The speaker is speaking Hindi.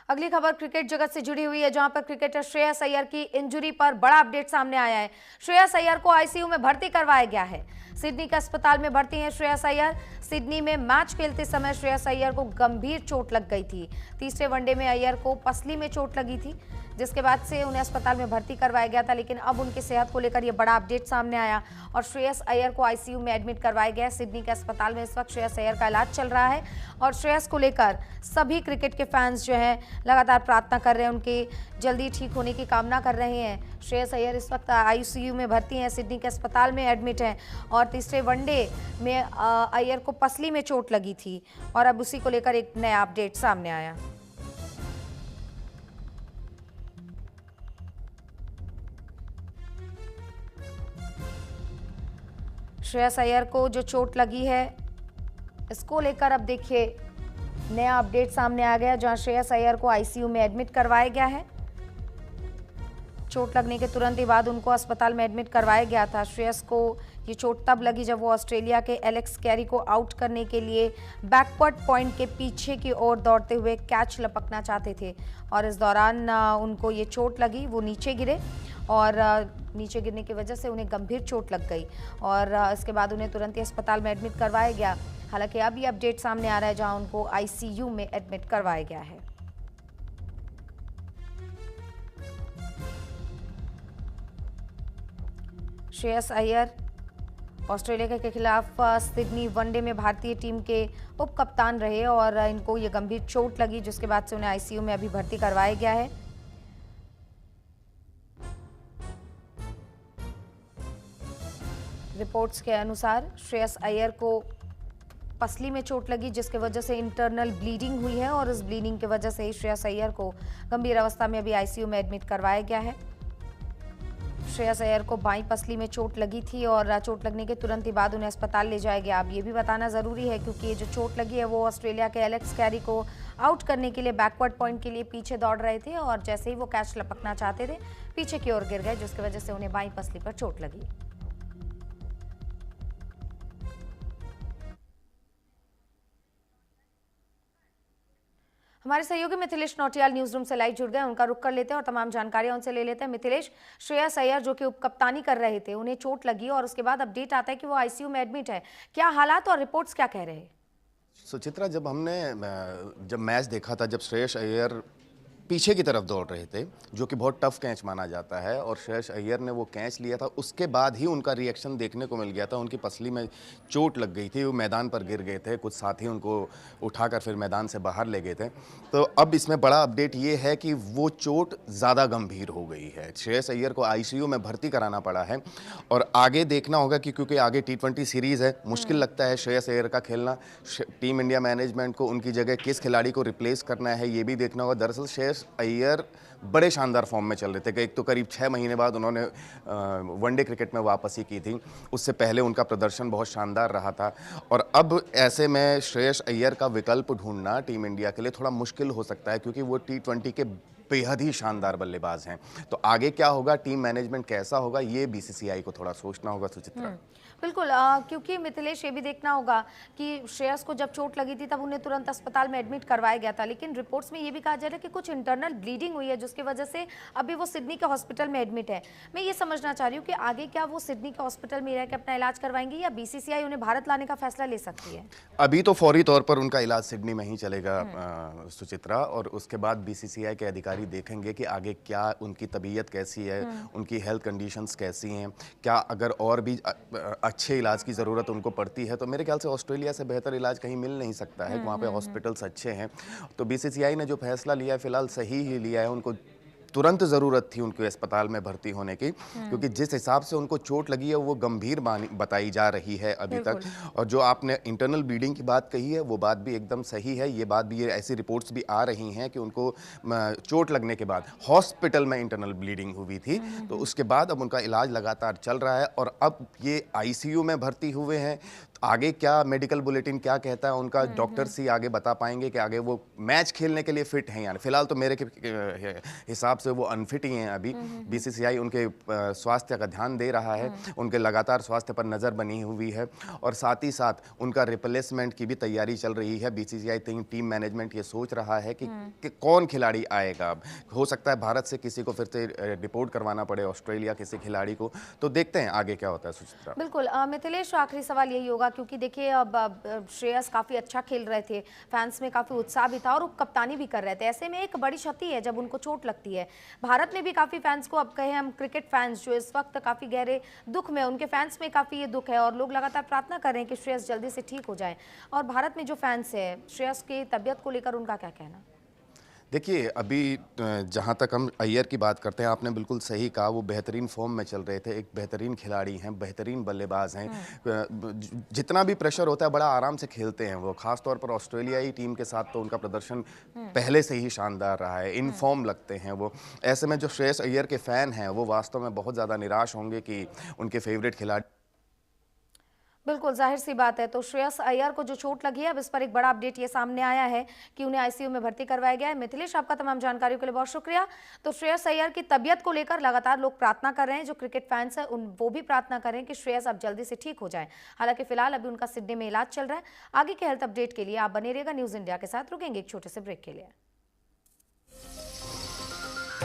अगली खबर क्रिकेट जगत से जुड़ी हुई है, जहां पर क्रिकेटर श्रेयस अय्यर की इंजरी पर बड़ा अपडेट सामने आया है। श्रेयस अय्यर को आईसीयू में भर्ती करवाया गया है। सिडनी के अस्पताल में भर्ती हैं श्रेयस अय्यर। सिडनी में मैच खेलते समय श्रेयस अय्यर को गंभीर चोट लग गई थी। तीसरे वनडे में अय्यर को पसली में चोट लगी थी, जिसके बाद से उन्हें अस्पताल में भर्ती करवाया गया था। लेकिन अब उनकी सेहत को लेकर यह बड़ा अपडेट सामने आया और श्रेयस अय्यर को आईसीयू में एडमिट करवाया गया। सिडनी के अस्पताल में इस वक्त श्रेयस अय्यर का इलाज चल रहा है और श्रेयस को लेकर सभी क्रिकेट के फैंस जो हैं लगातार प्रार्थना कर रहे हैं, उनके जल्दी ठीक होने की कामना कर रहे हैं। श्रेयस अय्यर इस वक्त आईसीयू में भर्ती हैं, सिडनी के अस्पताल में एडमिट हैं और तीसरे वनडे में अय्यर को पसली में चोट लगी थी और अब उसी को लेकर एक नया अपडेट सामने आया। श्रेयस अय्यर को जो चोट लगी है, इसको लेकर अब देखिए नया अपडेट सामने आ गया, जहां श्रेयस अय्यर को आईसीयू में एडमिट करवाया गया है। चोट लगने के तुरंत ही बाद उनको अस्पताल में एडमिट करवाया गया था। श्रेयस को ये चोट तब लगी जब वो ऑस्ट्रेलिया के एलेक्स कैरी को आउट करने के लिए बैकवर्ड पॉइंट के पीछे की ओर दौड़ते हुए कैच लपकना चाहते थे और इस दौरान उनको ये चोट लगी। वो नीचे गिरे और नीचे गिरने की वजह से उन्हें गंभीर चोट लग गई और इसके बाद उन्हें तुरंत ही अस्पताल में एडमिट करवाया गया। हालांकि अब ये अपडेट सामने आ रहा है, जहां उनको आईसीयू में एडमिट करवाया गया है। श्रेयस अय्यर ऑस्ट्रेलिया के खिलाफ सिडनी वनडे में भारतीय टीम के उप कप्तान रहे और इनको ये गंभीर चोट लगी, जिसके बाद से उन्हें आईसीयू में अभी भर्ती करवाया गया है। रिपोर्ट्स के अनुसार श्रेयस अय्यर को पसली में चोट लगी, जिसकी वजह से इंटरनल ब्लीडिंग हुई है और इस ब्लीडिंग की वजह से श्रेयस अय्यर को गंभीर अवस्था में अभी आईसीयू में एडमिट करवाया गया है। श्रेयस अय्यर को बाईं पसली में चोट लगी थी और चोट लगने के तुरंत ही बाद उन्हें अस्पताल ले जाया गया। अब ये भी बताना ज़रूरी है, क्योंकि ये जो चोट लगी है वो ऑस्ट्रेलिया के एलेक्स कैरी को आउट करने के लिए बैकवर्ड पॉइंट के लिए पीछे दौड़ रहे थे और जैसे ही वो कैच लपकना चाहते थे पीछे की ओर गिर गए, जिसकी वजह से उन्हें बाईं पसली पर चोट लगी। हमारे सहयोगी मिथिलेश नौटियाल न्यूज रूम से लाइव जुड़ गए, उनका रुख कर लेते हैं और तमाम जानकारियां उनसे ले लेते हैं। मिथिलेश, श्रेयस अय्यर जो कि उपकप्तानी कर रहे थे, उन्हें चोट लगी और उसके बाद अपडेट आता है कि वो आईसीयू में एडमिट है। क्या हालात और रिपोर्ट्स क्या कह रहे हैं? सुचित्रा, जब मैच देखा था, जब श्रेयस अय्यर पीछे की तरफ दौड़ रहे थे, जो कि बहुत टफ कैच माना जाता है, और श्रेयस अय्यर ने वो कैच लिया था, उसके बाद ही उनका रिएक्शन देखने को मिल गया था। उनकी पसली में चोट लग गई थी, वो मैदान पर गिर गए थे, कुछ साथी उनको उठाकर फिर मैदान से बाहर ले गए थे। तो अब इसमें बड़ा अपडेट ये है कि वो चोट ज़्यादा गंभीर हो गई है। श्रेयस अय्यर को आईसीयू में भर्ती कराना पड़ा है और आगे देखना होगा कि क्योंकि आगे T20 सीरीज़ है, मुश्किल लगता है श्रेयस अय्यर का खेलना। टीम इंडिया मैनेजमेंट को उनकी जगह किस खिलाड़ी को रिप्लेस करना है, ये भी देखना होगा। दरअसल श्रेयस अय्यर बड़े शानदार फॉर्म में चल रहे थे कि एक तो करीब 6 महीने बाद उन्होंने वनडे क्रिकेट में वापसी की थी। उससे पहले उनका प्रदर्शन बहुत शानदार रहा था और अब ऐसे में श्रेयस अय्यर का विकल्प ढूंढना टीम इंडिया के लिए थोड़ा मुश्किल हो सकता है, क्योंकि वो T20 के बेहद ही शानदार बल्लेबाज हैं। तो आगे क्या होगा, टीम मैनेजमेंट कैसा होगा, ये बीसीसीआई को थोड़ा सोचना होगा। सुचित्रा, बिल्कुल, क्योंकि मिथिलेश ये भी देखना होगा कि श्रेयस को जब चोट लगी थी तब उन्हें तुरंत अस्पताल में एडमिट करवाया गया था, लेकिन रिपोर्ट्स में ये भी कहा जा रहा है कि कुछ इंटरनल ब्लीडिंग हुई है, जिसकी वजह से अभी वो सिडनी के हॉस्पिटल में एडमिट है। मैं ये समझना चाह रही हूँ कि आगे क्या वो सिडनी के हॉस्पिटल में रहकर अपना इलाज करवाएंगे या बीसीसीआई उन्हें भारत लाने का फैसला ले सकती है? अभी तो फौरी तौर पर उनका इलाज सिडनी में ही चलेगा सुचित्रा, और उसके बाद बीसीसीआई के अधिकारी देखेंगे कि आगे क्या उनकी तबीयत कैसी है, उनकी हेल्थ कंडीशंस कैसी हैं, क्या अगर और भी अच्छे इलाज की ज़रूरत उनको पड़ती है तो मेरे ख्याल से ऑस्ट्रेलिया से बेहतर इलाज कहीं मिल नहीं सकता है। वहाँ पे हॉस्पिटल्स अच्छे हैं। तो बीसीसीआई ने जो फैसला लिया है फिलहाल सही ही लिया है। उनको तुरंत ज़रूरत थी उनके अस्पताल में भर्ती होने की, क्योंकि जिस हिसाब से उनको चोट लगी है वो गंभीर बताई जा रही है अभी तक। और जो आपने इंटरनल ब्लीडिंग की बात कही है वो बात भी एकदम सही है। ये बात भी, ये ऐसी रिपोर्ट्स भी आ रही हैं कि उनको चोट लगने के बाद हॉस्पिटल में इंटरनल ब्लीडिंग हुई थी, तो उसके बाद अब उनका इलाज लगातार चल रहा है और अब ये आईसीयू में भर्ती हुए हैं। आगे क्या मेडिकल बुलेटिन क्या कहता है उनका, डॉक्टर्स ही आगे बता पाएंगे कि आगे वो मैच खेलने के लिए फिट हैं या नहीं। फिलहाल तो मेरे हिसाब से वो अनफिट ही हैं अभी। बीसीसीआई उनके स्वास्थ्य का ध्यान दे रहा है, उनके लगातार स्वास्थ्य पर नज़र बनी हुई है और साथ ही साथ उनका रिप्लेसमेंट की भी तैयारी चल रही है। बीसीसीआई टीम मैनेजमेंट ये सोच रहा है कि कौन खिलाड़ी आएगा। अब हो सकता है भारत से किसी को फिर से रिपोर्ट करवाना पड़े, ऑस्ट्रेलिया किसी खिलाड़ी को, तो देखते हैं आगे क्या होता है। सुचित्रा, बिल्कुल मिथिलेश, आखिरी सवाल यही होगा क्योंकि देखिए अब श्रेयस काफ़ी अच्छा खेल रहे थे, फैंस में काफ़ी उत्साह भी था और वो कप्तानी भी कर रहे थे। ऐसे में एक बड़ी क्षति है जब उनको चोट लगती है। भारत में भी काफ़ी फैंस को, अब कहें हम क्रिकेट फैंस जो इस वक्त काफ़ी गहरे दुख में, उनके फैंस में काफ़ी ये दुख है और लोग लगातार प्रार्थना कर रहे हैं कि श्रेयस जल्दी से ठीक हो जाए। और भारत में जो फैंस है, श्रेयस की तबीयत को लेकर उनका क्या कहना? देखिए अभी जहाँ तक हम अय्यर की बात करते हैं, आपने बिल्कुल सही कहा, वो बेहतरीन फॉर्म में चल रहे थे, एक बेहतरीन खिलाड़ी हैं, बेहतरीन बल्लेबाज हैं। जितना भी प्रेशर होता है बड़ा आराम से खेलते हैं वो, खास तौर पर ऑस्ट्रेलियाई टीम के साथ तो उनका प्रदर्शन पहले से ही शानदार रहा है, इन फॉर्म लगते हैं वो। ऐसे में जो श्रेयस अय्यर के फ़ैन हैं वो वास्तव में बहुत ज़्यादा निराश होंगे कि उनके फेवरेट खिलाड़ी। बिल्कुल, ज़ाहिर सी बात है। तो श्रेयस अय्यर को जो चोट लगी है, अब इस पर एक बड़ा अपडेट ये सामने आया है कि उन्हें आईसीयू में भर्ती करवाया गया है। मिथिलेश, आपका तमाम जानकारियों के लिए बहुत शुक्रिया। तो श्रेयस अय्यर की तबीयत को लेकर लगातार लोग प्रार्थना कर रहे हैं, जो क्रिकेट फैंस हैं वो भी प्रार्थना कर रहे हैं कि श्रेयस अब जल्दी से ठीक हो जाए। हालांकि फिलहाल अभी उनका सिडनी में इलाज चल रहा है। आगे के हेल्थ अपडेट के लिए आप बने रहिएगा न्यूज़ इंडिया के साथ। रुकेंगे एक छोटे से ब्रेक के लिए।